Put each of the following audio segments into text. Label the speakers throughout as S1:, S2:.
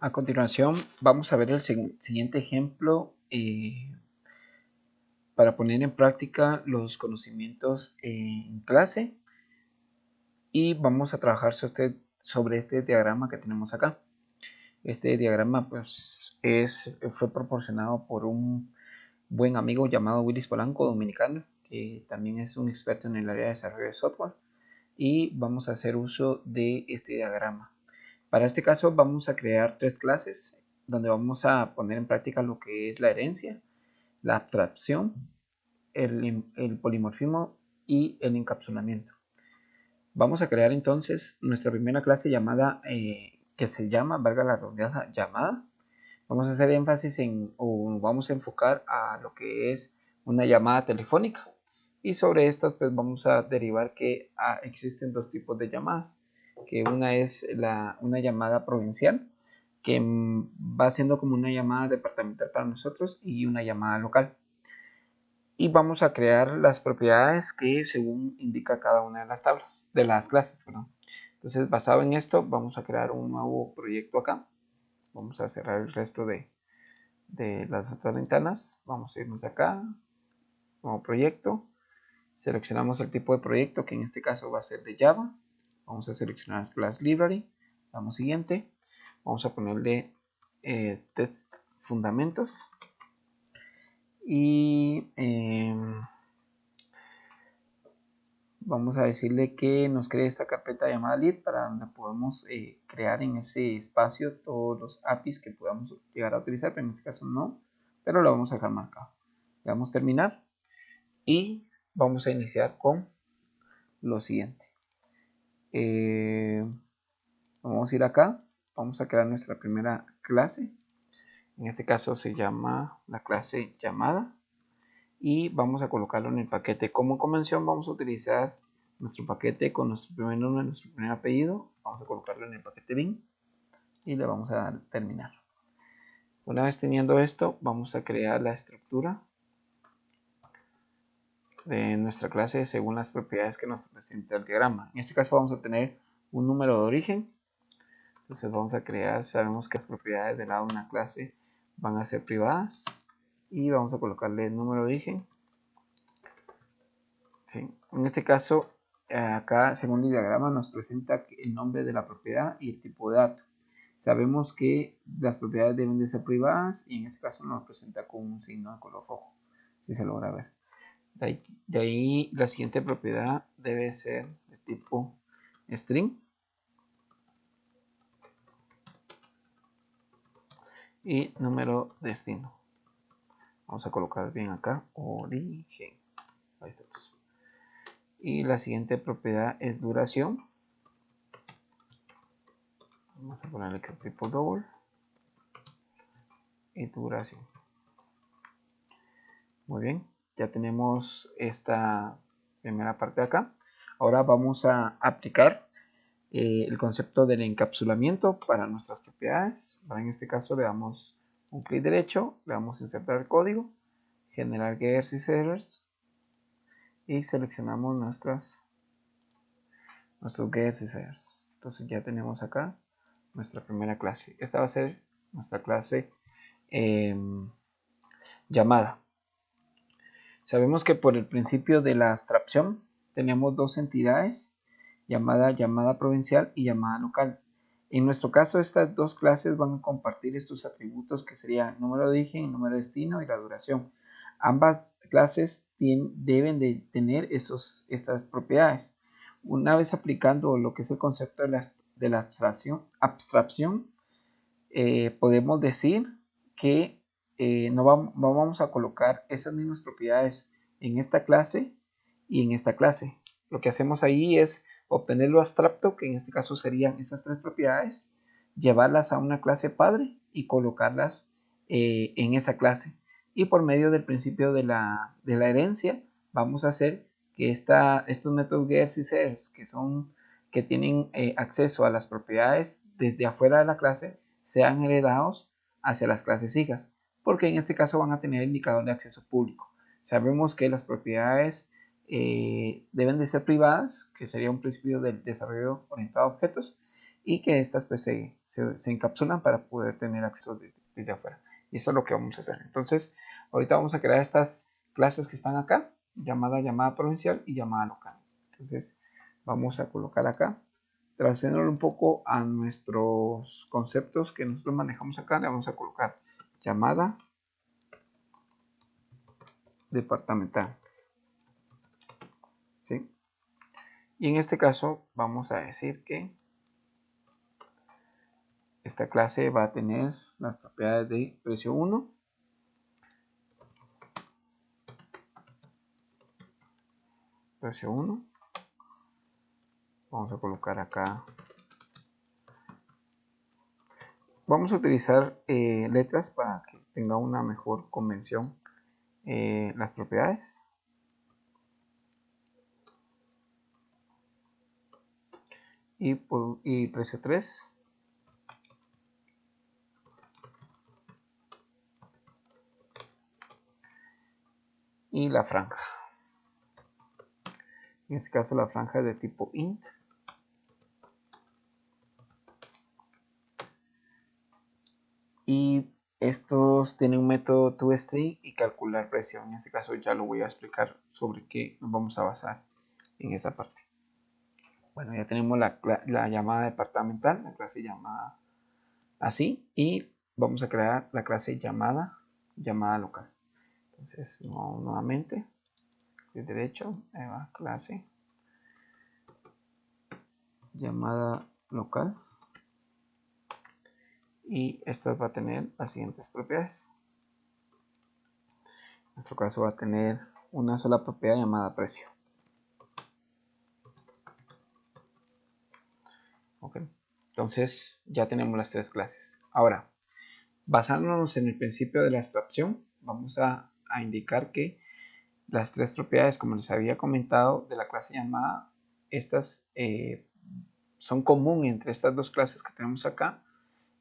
S1: A continuación, vamos a ver el siguiente ejemplo para poner en práctica los conocimientos en clase y vamos a trabajar sobre este diagrama que tenemos acá. Este diagrama fue proporcionado por un buen amigo llamado Willis Polanco, dominicano, que también es un experto en el área de desarrollo de software, y vamos a hacer uso de este diagrama. Para este caso vamos a crear tres clases donde vamos a poner en práctica lo que es la herencia, la abstracción, el polimorfismo y el encapsulamiento. Vamos a crear entonces nuestra primera clase llamada, que se llama, valga la redundancia, llamada. Vamos a hacer énfasis o vamos a enfocar a lo que es una llamada telefónica. Y sobre estas pues vamos a derivar que existen dos tipos de llamadas, que una es una llamada provincial, que va siendo como una llamada departamental para nosotros, y una llamada local. Y vamos a crear las propiedades que según indica cada una de las tablas, de las clases, perdón. Entonces, basado en esto, vamos a crear un nuevo proyecto acá. Vamos a cerrar el resto de las otras ventanas. Vamos a irnos acá, nuevo proyecto. Seleccionamos el tipo de proyecto, que en este caso va a ser de Java. Vamos a seleccionar Class Library. Damos siguiente. Vamos a ponerle test fundamentos. Y vamos a decirle que nos cree esta carpeta llamada lib, para donde podemos crear en ese espacio todos los APIs que podamos llegar a utilizar, pero en este caso no, pero lo vamos a dejar marcado. Le damos terminar y vamos a iniciar con lo siguiente. Vamos a ir acá, vamos a crear nuestra primera clase. En este caso se llama la clase llamada, y vamos a colocarlo en el paquete. Como convención vamos a utilizar nuestro paquete con nuestro primer nombre, nuestro primer apellido. Vamos a colocarlo en el paquete bin y le vamos a dar terminar. Una vez teniendo esto, vamos a crear la estructura de nuestra clase según las propiedades que nos presenta el diagrama. En este caso vamos a tener un número de origen. Entonces vamos a crear, sabemos que las propiedades de una clase van a ser privadas, y vamos a colocarle el número de origen. Sí. En este caso, acá según el diagrama nos presenta el nombre de la propiedad y el tipo de dato. Sabemos que las propiedades deben de ser privadas, y en este caso nos presenta con un signo de color rojo, si se logra ver. De ahí la siguiente propiedad debe ser de tipo string, y número destino. Vamos a colocar bien acá, origen. Ahí estamos. Y la siguiente propiedad es duración. Vamos a ponerle que tipo double y duración. Muy bien, ya tenemos esta primera parte de acá. Ahora vamos a aplicar el concepto del encapsulamiento para nuestras propiedades. En este caso le damos un clic derecho, le damos a insertar el código, generar getters y setters, y seleccionamos nuestros getters y setters. Entonces ya tenemos acá nuestra primera clase. Esta va a ser nuestra clase llamada. Sabemos que por el principio de la abstracción tenemos dos entidades, llamada provincial y llamada local. En nuestro caso, estas dos clases van a compartir estos atributos, que serían número de origen, número de destino y la duración. Ambas clases deben de tener estas propiedades. Una vez aplicando lo que es el concepto de la abstracción, podemos decir que no vamos a colocar esas mismas propiedades en esta clase y en esta clase. Lo que hacemos ahí es obtener lo abstracto, que en este caso serían esas tres propiedades, llevarlas a una clase padre y colocarlas en esa clase. Y por medio del principio de la herencia, vamos a hacer que estos métodos getters y setters, que tienen acceso a las propiedades desde afuera de la clase, sean heredados hacia las clases hijas, porque en este caso van a tener indicador de acceso público. Sabemos que las propiedades deben de ser privadas, que sería un principio del desarrollo orientado a objetos, y que estas pues se encapsulan para poder tener acceso desde afuera. Y eso es lo que vamos a hacer. Entonces, ahorita vamos a crear estas clases que están acá, llamada provincial y llamada local. Entonces, vamos a colocar acá, traduciéndolo un poco a nuestros conceptos que nosotros manejamos acá, le vamos a colocar llamada departamental. ¿Sí? Y en este caso vamos a decir que esta clase va a tener las propiedades de precio 1, precio 1. Vamos a colocar acá. Vamos a utilizar letras para que tenga una mejor convención las propiedades. Y precio 3. Y la franja. En este caso la franja es de tipo int. Y estos tienen un método toString y calcular precio. En este caso ya lo voy a explicar sobre qué nos vamos a basar en esa parte. Bueno, ya tenemos la llamada departamental, la clase llamada así, y vamos a crear la clase llamada local. Entonces, nuevamente, de derecho, clase llamada local, y esta va a tener las siguientes propiedades. En nuestro caso va a tener una sola propiedad llamada precio. Okay. Entonces ya tenemos las tres clases. Ahora, basándonos en el principio de la abstracción, vamos a indicar que las tres propiedades, como les había comentado, de la clase llamada, estas son comunes entre estas dos clases que tenemos acá,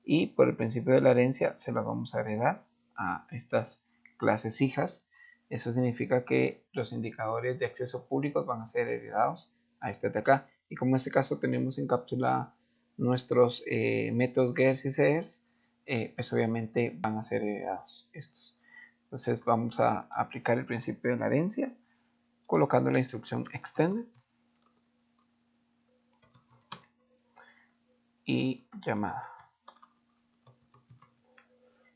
S1: y por el principio de la herencia se las vamos a heredar a estas clases hijas. Eso significa que los indicadores de acceso públicos van a ser heredados a este de acá. Y como en este caso tenemos encapsulada nuestros métodos getters y setters, pues obviamente van a ser heredados estos. Entonces vamos a aplicar el principio de la herencia colocando la instrucción extended y llamada.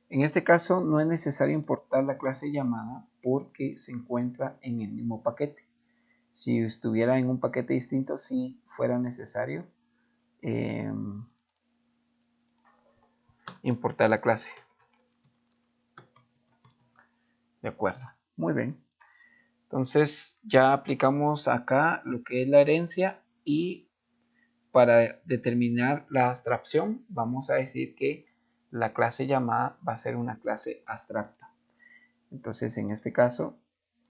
S1: En este caso no es necesario importar la clase llamada porque se encuentra en el mismo paquete. Si estuviera en un paquete distinto, sí fuera necesario importar la clase. De acuerdo, muy bien. Entonces ya aplicamos acá lo que es la herencia, y para determinar la abstracción vamos a decir que la clase llamada va a ser una clase abstracta. Entonces en este caso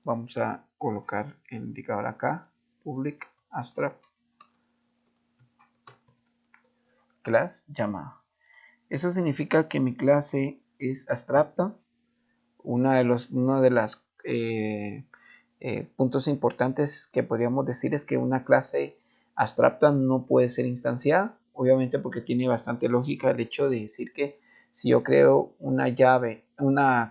S1: vamos a colocar el indicador acá, public abstract class llamada. Eso significa que mi clase es abstracta. Uno de los puntos importantes que podríamos decir es que una clase abstracta no puede ser instanciada, obviamente porque tiene bastante lógica el hecho de decir que si yo creo una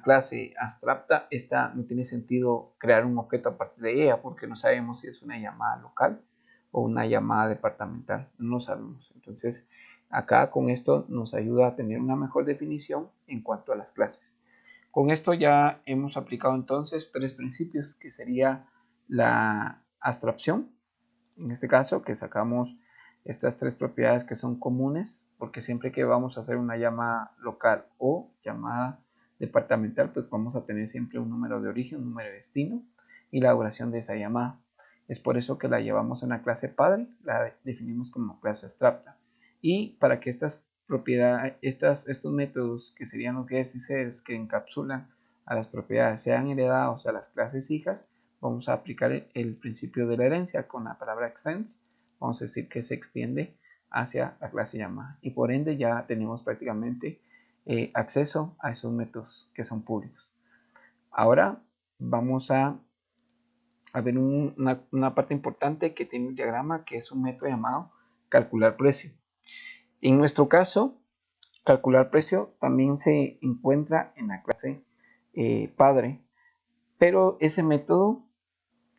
S1: clase abstracta, esta no tiene sentido crear un objeto a partir de ella, porque no sabemos si es una llamada local o una llamada departamental, no sabemos. Entonces acá con esto nos ayuda a tener una mejor definición en cuanto a las clases. Con esto ya hemos aplicado entonces tres principios, que sería la abstracción, en este caso que sacamos estas tres propiedades que son comunes, porque siempre que vamos a hacer una llamada local o llamada departamental, pues vamos a tener siempre un número de origen, un número de destino y la duración de esa llamada. Es por eso que la llevamos en la clase padre, la definimos como clase abstracta. Y para que estas propiedades, estos métodos que serían los getters y setters que encapsulan a las propiedades sean heredados a las clases hijas, vamos a aplicar el principio de la herencia con la palabra extends. Vamos a decir que se extiende hacia la clase llamada, y por ende ya tenemos prácticamente acceso a esos métodos que son públicos. Ahora vamos a ver una parte importante que tiene el diagrama, que es un método llamado calcular precio. En nuestro caso, calcular precio también se encuentra en la clase padre, pero ese método,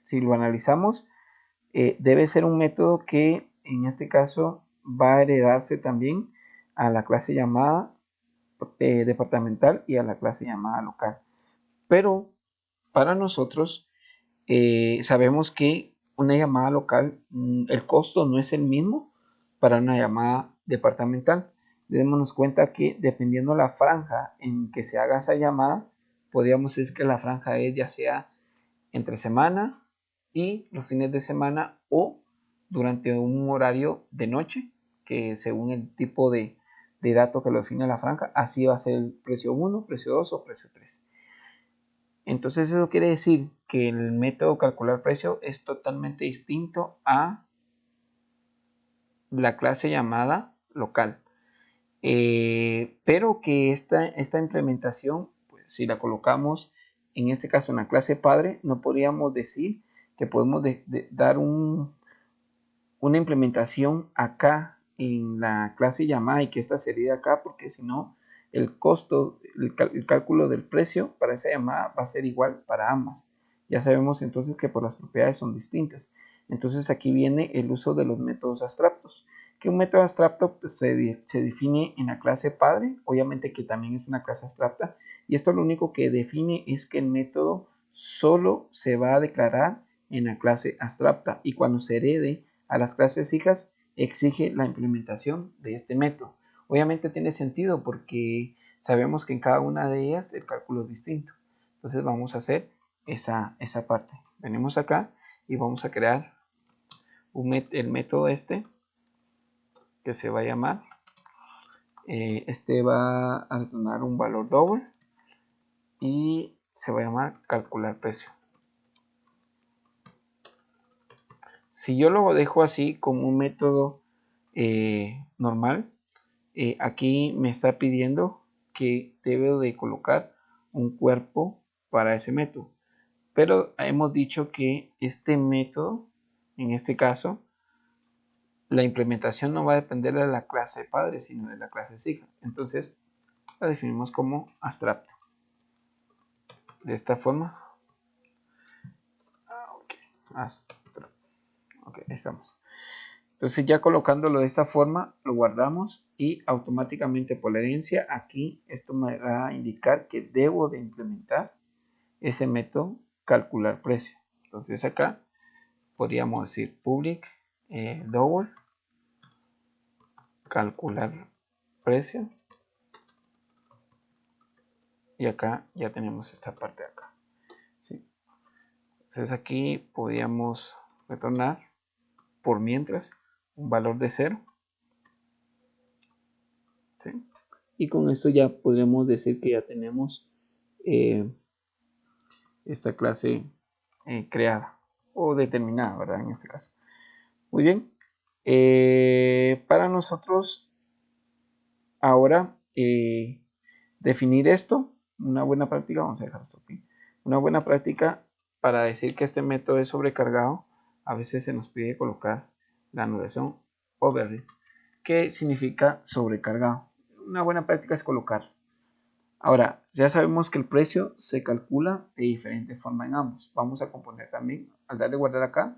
S1: si lo analizamos, debe ser un método que en este caso va a heredarse también a la clase llamada departamental y a la clase llamada local. Pero para nosotros sabemos que una llamada local, el costo no es el mismo para una llamada departamental. Démonos cuenta que dependiendo la franja en que se haga esa llamada, podríamos decir que la franja es ya sea entre semana y los fines de semana o durante un horario de noche, que según el tipo de dato que lo define la franja, así va a ser el precio 1, precio 2 o precio 3. Entonces eso quiere decir que el método calcular precio es totalmente distinto a la clase llamada local. Pero que esta implementación, pues, si la colocamos en este caso en la clase padre, no podríamos decir que podemos dar una implementación acá en la clase llamada y que esta sería acá, porque si no, el costo, el cálculo del precio para esa llamada va a ser igual para ambas. Ya sabemos entonces que por las propiedades son distintas. Entonces aquí viene el uso de los métodos abstractos. Que un método abstracto pues, se define en la clase padre, obviamente que también es una clase abstracta, y esto lo único que define es que el método solo se va a declarar en la clase abstracta y cuando se herede a las clases hijas exige la implementación de este método. Obviamente tiene sentido porque sabemos que en cada una de ellas el cálculo es distinto. Entonces vamos a hacer esa parte. Venimos acá y vamos a crear el método este que se va a llamar. Este va a retornar un valor double y se va a llamar calcular precio. Si yo lo dejo así como un método normal, aquí me está pidiendo que debo de colocar un cuerpo para ese método. Pero hemos dicho que este método, en este caso, la implementación no va a depender de la clase padre, sino de la clase hija. Entonces, la definimos como abstracto. De esta forma. Abstracto. Ok, ahí estamos. Entonces ya colocándolo de esta forma, lo guardamos y automáticamente por la herencia aquí esto me va a indicar que debo de implementar ese método calcular precio. Entonces acá podríamos decir public double calcular precio y acá ya tenemos esta parte de acá. ¿Sí? Entonces aquí podríamos retornar por mientras un valor de 0. ¿Sí? Y con esto ya podríamos decir que ya tenemos esta clase creada o determinada, ¿verdad? En este caso. Muy bien. Para nosotros ahora definir esto, una buena práctica, vamos a dejar esto aquí, una buena práctica para decir que este método es sobrecargado, a veces se nos pide colocar la anulación override, que significa sobrecargado. Una buena práctica es colocar. Ahora, ya sabemos que el precio se calcula de diferente forma en ambos. Vamos a componer también, al darle guardar acá,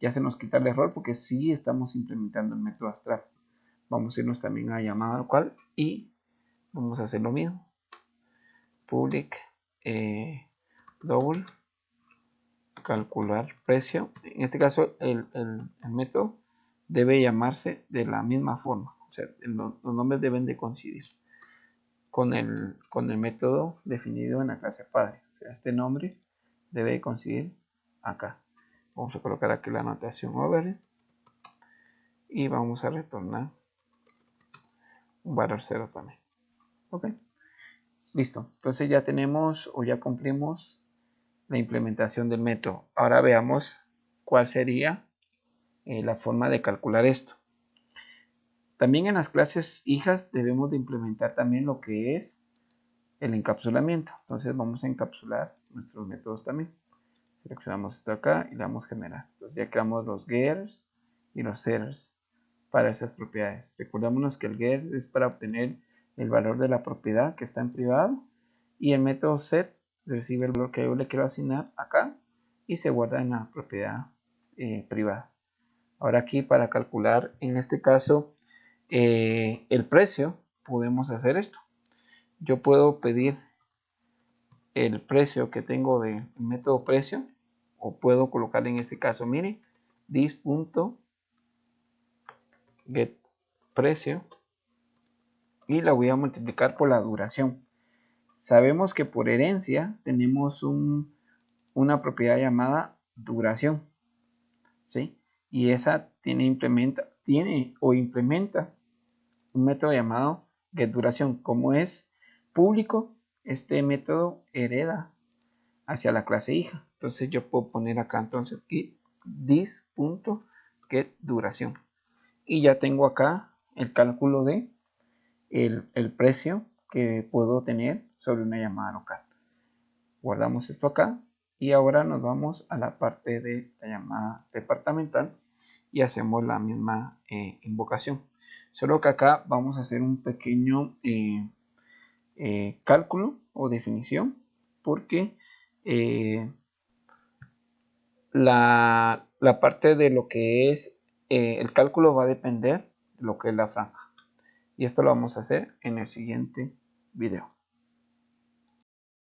S1: ya se nos quita el error porque sí estamos implementando el método abstracto. Vamos a irnos también a llamada local y vamos a hacer lo mismo. Public double calcular precio. En este caso el método debe llamarse de la misma forma. O sea, los nombres deben de coincidir con el método definido en la clase padre. O sea, este nombre debe coincidir acá. Vamos a colocar aquí la anotación override y vamos a retornar un valor 0 también. Ok, listo. Entonces ya tenemos o ya cumplimos la implementación del método. Ahora veamos cuál sería la forma de calcular esto. También en las clases hijas debemos de implementar también lo que es el encapsulamiento. Entonces vamos a encapsular nuestros métodos también. Seleccionamos esto acá y le damos generar. Entonces ya creamos los getters y los setters. para esas propiedades. Recordémonos que el get es para obtener el valor de la propiedad que está en privado, y el método set recibe el valor que yo le quiero asignar acá y se guarda en la propiedad privada. Ahora aquí, para calcular en este caso el precio, podemos hacer esto. Yo puedo pedir el precio que tengo del método precio, o puedo colocar en este caso, mire, this.getPrecio, y la voy a multiplicar por la duración. Sabemos que por herencia tenemos una propiedad llamada duración, ¿sí? Y esa implementa un método llamado getDuración. Como es público, este método hereda hacia la clase hija. Entonces yo puedo poner acá entonces aquí this.getDuración, y ya tengo acá el cálculo de el precio que puedo tener sobre una llamada local. Guardamos esto acá y ahora nos vamos a la parte de la llamada departamental y hacemos la misma invocación. Solo que acá vamos a hacer un pequeño cálculo o definición, porque la parte de lo que es el cálculo va a depender de lo que es la franja. Y esto lo vamos a hacer en el siguiente video.